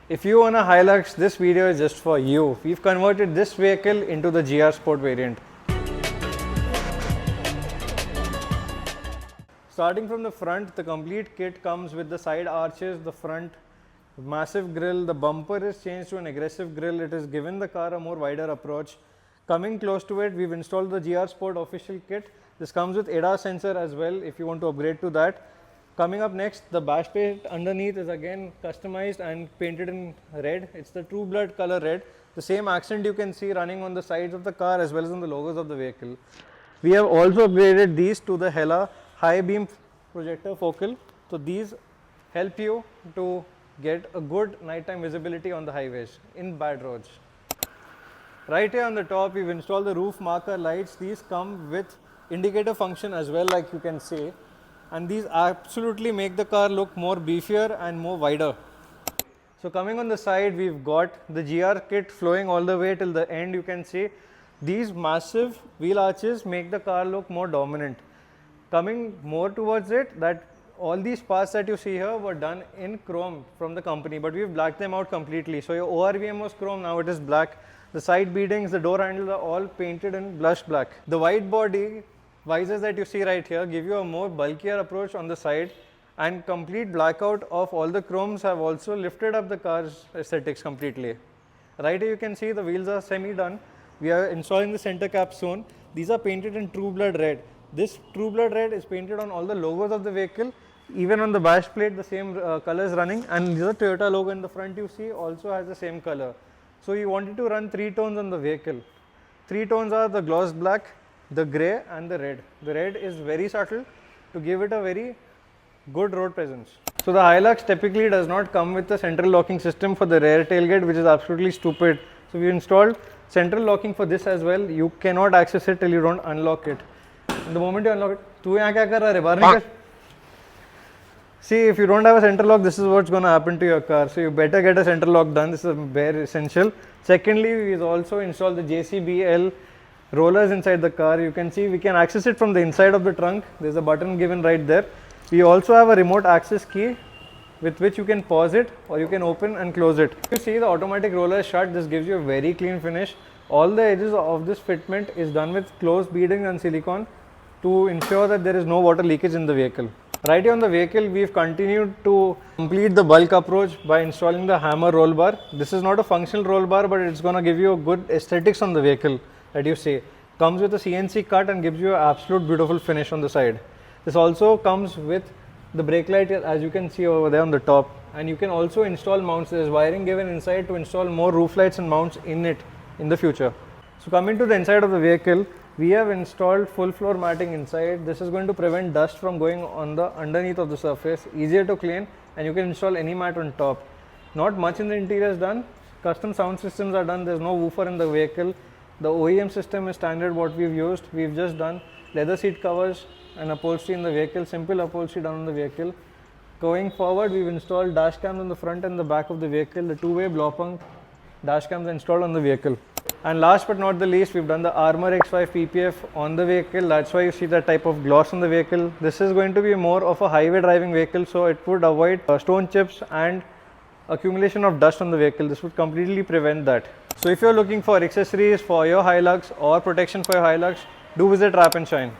If you own a Hilux, this video is just for you. We've converted this vehicle into the GR Sport variant. Starting from the front, the complete kit comes with the side arches, the front massive grille, the bumper is changed to an aggressive grille. It has given the car a more wider approach. Coming close to it, we've installed the GR Sport official kit. This comes with ADAS sensor as well if you want to upgrade to that. Coming up next, the bash plate underneath is again customized and painted in red. It's the true blood color red. The same accent you can see running on the sides of the car as well as on the logos of the vehicle. We have also upgraded these to the Hella high beam projector focal. So these help you to get a good nighttime visibility on the highways in bad roads. Right here on the top, we've installed the roof marker lights. These come with indicator function as well, like you can see, and these absolutely make the car look more beefier and more wider. So coming on the side, we've got the GR kit flowing all the way till the end. You can see these massive wheel arches make the car look more dominant. Coming more towards it, that all these parts that you see here were done in chrome from the company, but we've blacked them out completely. So your ORVM was chrome, now it is black. The side beadings, the door handles are all painted in blush black. The wide body visors that you see right here give you a more bulkier approach on the side, and complete blackout of all the chromes have also lifted up the car's aesthetics completely. Right here you can see the wheels are semi done. We are installing the center cap soon. These are painted in true blood red. This true blood red is painted on all the logos of the vehicle. Even on the bash plate, the same color is running, and the Toyota logo in the front you see also has the same color. So you wanted to run 3 tones on the vehicle. 3 tones are the gloss black, the grey and the red. The red is very subtle to give it a very good road presence. So the Hilux typically does not come with a central locking system for the rear tailgate, which is absolutely stupid. So we installed central locking for this as well. You cannot access it till you don't unlock it. And the moment you unlock it, tu yahan kya kar raha hai? Bahar nikal. See, if you don't have a center lock, this is what's going to happen to your car. So you better get a center lock done. This is a bare essential. Secondly, we also installed the JCBL rollers inside the car. You can see we can access it from the inside of the trunk. There's a button given right there. We also have a remote access key with which you can pause it or you can open and close it. You see the automatic roller is shut. This gives you a very clean finish. All the edges of this fitment is done with closed beading and silicone to ensure that there is no water leakage in the vehicle. Right here on the vehicle, we've continued to complete the bulk approach by installing the hammer roll bar. This is not a functional roll bar, but it's going to give you a good aesthetics on the vehicle that you see. Comes with a CNC cut and gives you an absolute beautiful finish on the side. This also comes with the brake light, as you can see over there on the top, and you can also install mounts. There is wiring given inside to install more roof lights and mounts in it in the future. So coming to the inside of the vehicle, we have installed full floor matting inside. This is going to prevent dust from going on the underneath of the surface, easier to clean, and you can install any mat on top. Not much in the interior is done. Custom sound systems are done. There's no woofer in the vehicle. The OEM system is standard what we've used. We've just done leather seat covers and upholstery in the vehicle, simple upholstery done on the vehicle. Going forward, we've installed dash cams on the front and the back of the vehicle. The two-way blow punk dash cams are installed on the vehicle. And last but not the least, we've done the Armor X5 PPF on the vehicle. That's why you see that type of gloss on the vehicle. This is going to be more of a highway driving vehicle, so it would avoid stone chips and accumulation of dust on the vehicle. This would completely prevent that. So if you're looking for accessories for your Hilux or protection for your Hilux, do visit Wrap and Shine.